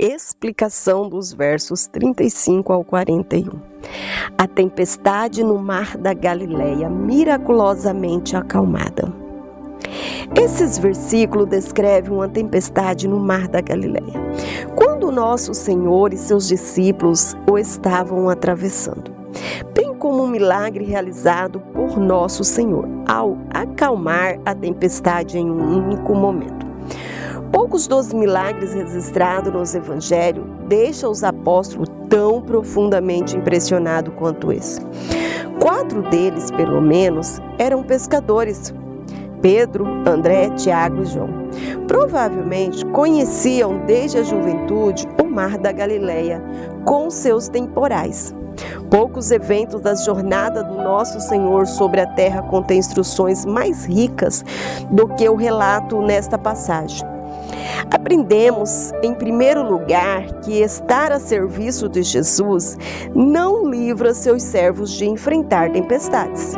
explicação dos versos 35 ao 41. A tempestade no mar da Galileia, miraculosamente acalmada. Esses versículos descrevem uma tempestade no mar da Galileia, quando nosso Senhor e seus discípulos o estavam atravessando, bem como um milagre realizado por nosso Senhor, ao acalmar a tempestade em um único momento. Poucos dos milagres registrados nos evangelhos deixam os apóstolos tão profundamente impressionados quanto esse. 4 deles, pelo menos, eram pescadores: Pedro, André, Tiago e João. Provavelmente conheciam desde a juventude o mar da Galileia com seus temporais. Poucos eventos da jornada do nosso Senhor sobre a terra contêm instruções mais ricas do que o relato nesta passagem. Aprendemos, em primeiro lugar, que estar a serviço de Jesus não livra seus servos de enfrentar tempestades.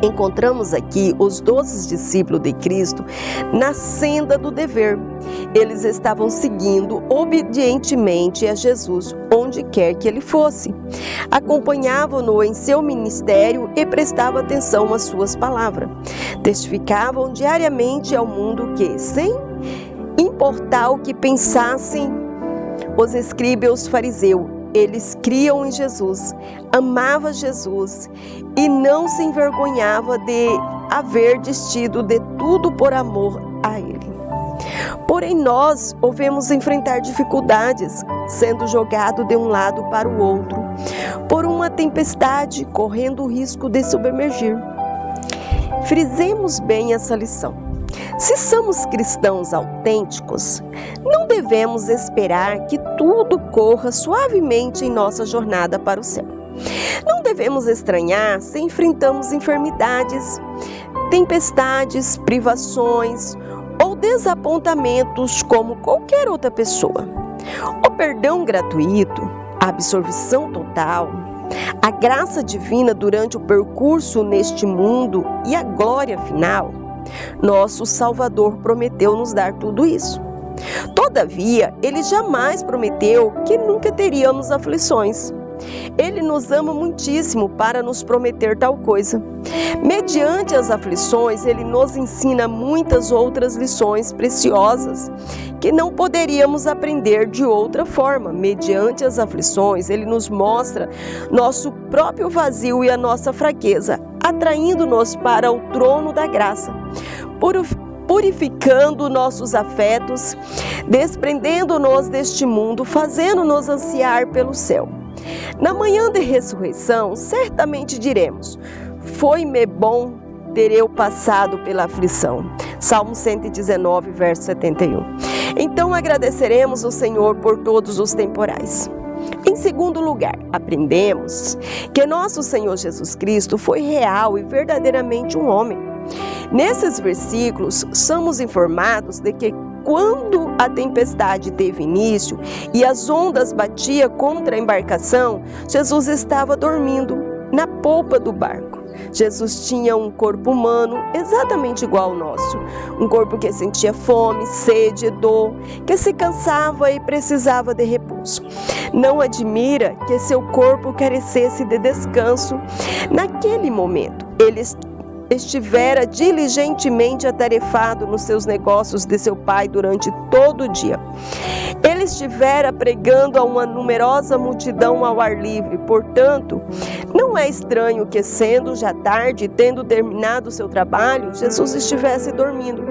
Encontramos aqui os 12 discípulos de Cristo na senda do dever. Eles estavam seguindo obedientemente a Jesus onde quer que ele fosse. Acompanhavam-no em seu ministério e prestavam atenção às suas palavras. Testificavam diariamente ao mundo que, sem importar o que pensassem os escribas e os fariseus, eles criam em Jesus, amavam Jesus e não se envergonhava de haver desistido de tudo por amor a Ele. Porém, nós ouvemos enfrentar dificuldades, sendo jogado de um lado para o outro, por uma tempestade, correndo o risco de submergir. Frisemos bem essa lição. Se somos cristãos autênticos, não devemos esperar que tudo corra suavemente em nossa jornada para o céu. Não devemos estranhar se enfrentamos enfermidades, tempestades, privações ou desapontamentos como qualquer outra pessoa. O perdão gratuito, a absolvição total, a graça divina durante o percurso neste mundo e a glória final. Nosso Salvador prometeu nos dar tudo isso. Todavia, Ele jamais prometeu que nunca teríamos aflições. Ele nos ama muitíssimo para nos prometer tal coisa. Mediante as aflições, Ele nos ensina muitas outras lições preciosas que não poderíamos aprender de outra forma. Mediante as aflições, Ele nos mostra nosso próprio vazio e a nossa fraqueza, atraindo-nos para o trono da graça, purificando nossos afetos, desprendendo-nos deste mundo, fazendo-nos ansiar pelo céu. Na manhã de ressurreição, certamente diremos: foi-me bom ter eu passado pela aflição. Salmo 119, verso 71. Então agradeceremos ao Senhor por todos os temporais. Em segundo lugar, aprendemos que nosso Senhor Jesus Cristo foi real e verdadeiramente um homem. Nesses versículos, somos informados de que quando a tempestade teve início e as ondas batiam contra a embarcação, Jesus estava dormindo na polpa do barco. Jesus tinha um corpo humano exatamente igual ao nosso, um corpo que sentia fome, sede e dor, que se cansava e precisava de repouso. Não admira que seu corpo carecesse de descanso. Naquele momento, ele estivera diligentemente atarefado nos seus negócios de seu pai durante todo o dia. Ele estivera pregando a uma numerosa multidão ao ar livre, portanto, não é estranho que, sendo já tarde, tendo terminado seu trabalho, Jesus estivesse dormindo.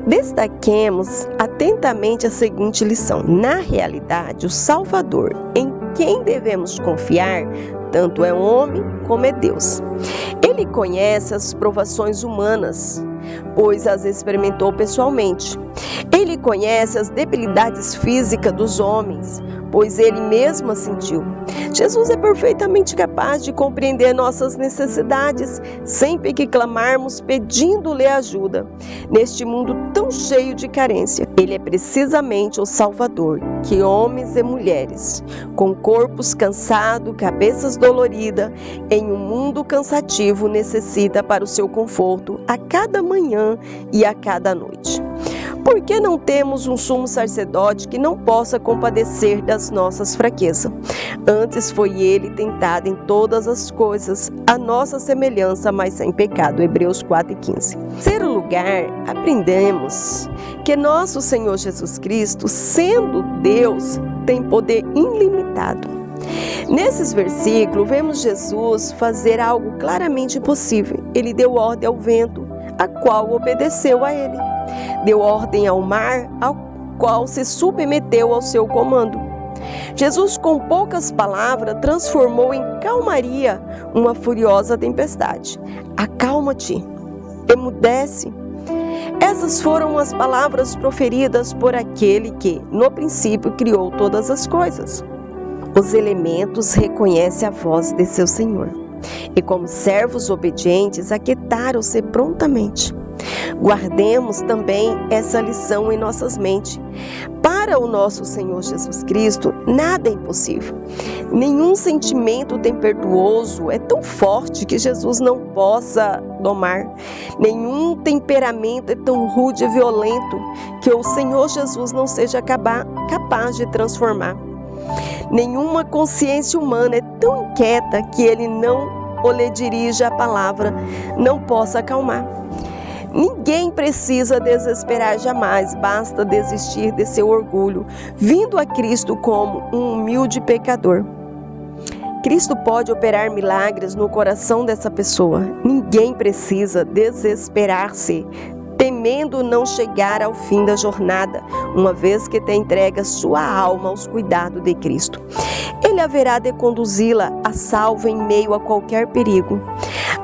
Destaquemos atentamente a seguinte lição: na realidade, o Salvador, em quem devemos confiar, tanto é homem como é Deus. Ele conhece as provações humanas, pois as experimentou pessoalmente. Ele conhece as debilidades físicas dos homens, pois ele mesmo as sentiu. Jesus é perfeitamente capaz de compreender nossas necessidades, sempre que clamarmos pedindo-lhe ajuda. Neste mundo tão cheio de carência, ele é precisamente o Salvador, que homens e mulheres, com corpos cansados, cabeças doloridas, em um mundo cansativo, necessita para o seu conforto a cada manhã e a cada noite. Por que não temos um sumo sacerdote que não possa compadecer das nossas fraquezas? Antes foi ele tentado em todas as coisas, a nossa semelhança, mas sem pecado. Hebreus 4:15. Em terceiro lugar, aprendemos que nosso Senhor Jesus Cristo, sendo Deus, tem poder ilimitado. Nesses versículos, vemos Jesus fazer algo claramente impossível. Ele deu ordem ao vento, a qual obedeceu a ele. Deu ordem ao mar, ao qual se submeteu ao seu comando. Jesus, com poucas palavras, transformou em calmaria uma furiosa tempestade. Acalma-te, emudece. Essas foram as palavras proferidas por aquele que, no princípio, criou todas as coisas. Os elementos reconhecem a voz de seu Senhor e, como servos obedientes, aquietaram-se prontamente. Guardemos também essa lição em nossas mentes. Para o nosso Senhor Jesus Cristo, nada é impossível. Nenhum sentimento tempestuoso é tão forte que Jesus não possa domar. Nenhum temperamento é tão rude e violento que o Senhor Jesus não seja capaz de transformar. Nenhuma consciência humana é tão inquieta que ele não lhe dirija a palavra, não possa acalmar. Ninguém precisa desesperar jamais, basta desistir de seu orgulho, vindo a Cristo como um humilde pecador. Cristo pode operar milagres no coração dessa pessoa. Ninguém precisa desesperar-se, temendo não chegar ao fim da jornada, uma vez que te entrega sua alma aos cuidados de Cristo. Ele haverá de conduzi-la a salvo em meio a qualquer perigo.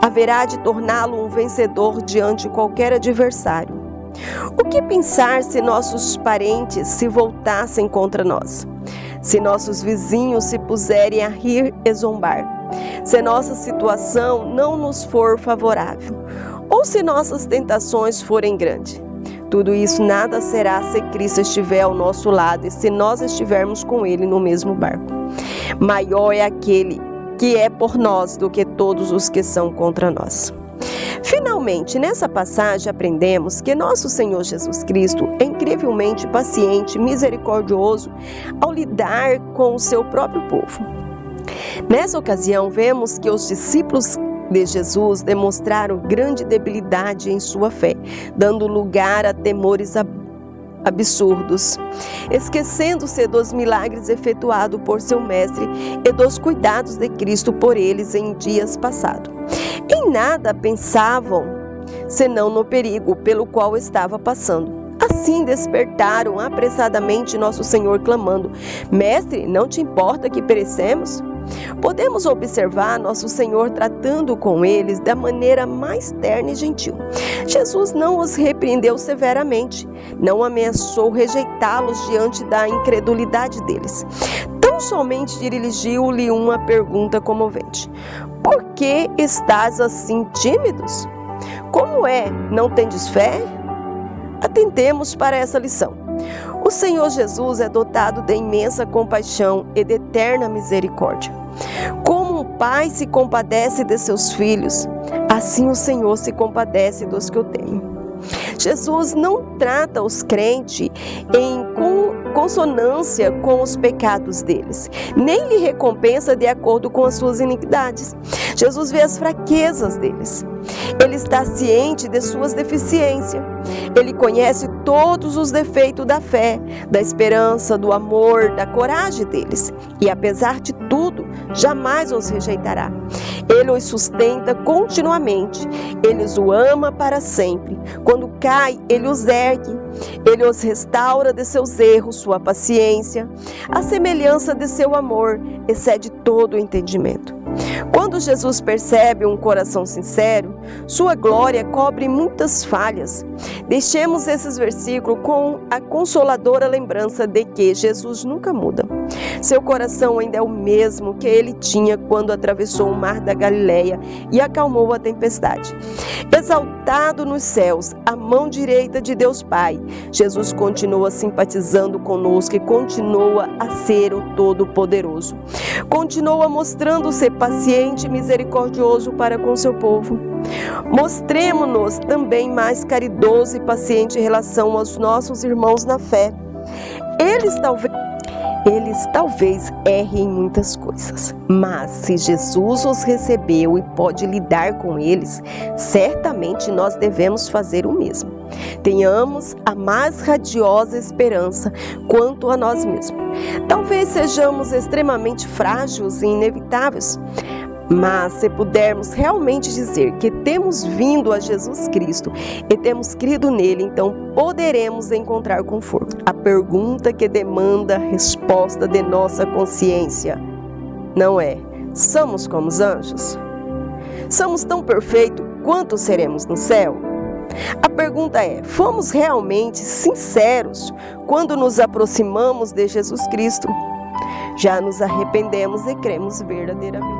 Haverá de torná-lo um vencedor diante de qualquer adversário. O que pensar se nossos parentes se voltassem contra nós? Se nossos vizinhos se puserem a rir e zombar? Se nossa situação não nos for favorável? Ou se nossas tentações forem grandes? Tudo isso nada será se Cristo estiver ao nosso lado e se nós estivermos com Ele no mesmo barco. Maior é aquele que é por nós do que todos os que são contra nós. Finalmente, nessa passagem aprendemos que nosso Senhor Jesus Cristo é incrivelmente paciente e misericordioso ao lidar com o seu próprio povo. Nessa ocasião, vemos que os discípulos de Jesus demonstraram grande debilidade em sua fé, dando lugar a temores absurdos, esquecendo-se dos milagres efetuados por seu mestre e dos cuidados de Cristo por eles em dias passados. Em nada pensavam, senão no perigo pelo qual estava passando. Assim despertaram apressadamente nosso Senhor, clamando: Mestre, não te importa que perecemos? Podemos observar nosso Senhor tratando com eles da maneira mais terna e gentil. Jesus não os repreendeu severamente, não ameaçou rejeitá-los diante da incredulidade deles. Tão somente dirigiu-lhe uma pergunta comovente: Por que estás assim tímidos? Como é? Não tendes fé? Atentemos para essa lição. O Senhor Jesus é dotado de imensa compaixão e de eterna misericórdia. Como um pai se compadece de seus filhos, assim o Senhor se compadece dos que o temem. Jesus não trata os crentes em consonância com os pecados deles, nem lhe recompensa de acordo com as suas iniquidades. Jesus vê as fraquezas deles. Ele está ciente de suas deficiências. Ele conhece todos os defeitos da fé, da esperança, do amor, da coragem deles. E apesar de tudo, jamais os rejeitará. Ele os sustenta continuamente. Ele os ama para sempre. Quando cai, ele os ergue. Ele os restaura de seus erros, sua paciência. A semelhança de seu amor excede todo o entendimento. Quando Jesus percebe um coração sincero, sua glória cobre muitas falhas. Deixemos esses versículos com a consoladora lembrança de que Jesus nunca muda. Seu coração ainda é o mesmo que ele tinha quando atravessou o mar da Galileia e acalmou a tempestade. Exaltado nos céus, à mão direita de Deus Pai, Jesus continua simpatizando conosco e continua a ser o Todo-Poderoso. Continua mostrando ser paciente e misericordioso para com seu povo. Mostremo-nos também mais caridoso e paciente em relação aos nossos irmãos na fé. Eles talvez errem em muitas coisas, mas se Jesus os recebeu e pode lidar com eles, certamente nós devemos fazer o mesmo. Tenhamos a mais radiosa esperança quanto a nós mesmos. Talvez sejamos extremamente frágeis e inevitáveis, mas se pudermos realmente dizer que temos vindo a Jesus Cristo e temos crido nele, então poderemos encontrar conforto. A pergunta que demanda a resposta de nossa consciência não é: somos como os anjos? Somos tão perfeitos quanto seremos no céu? A pergunta é: fomos realmente sinceros quando nos aproximamos de Jesus Cristo? Já nos arrependemos e cremos verdadeiramente.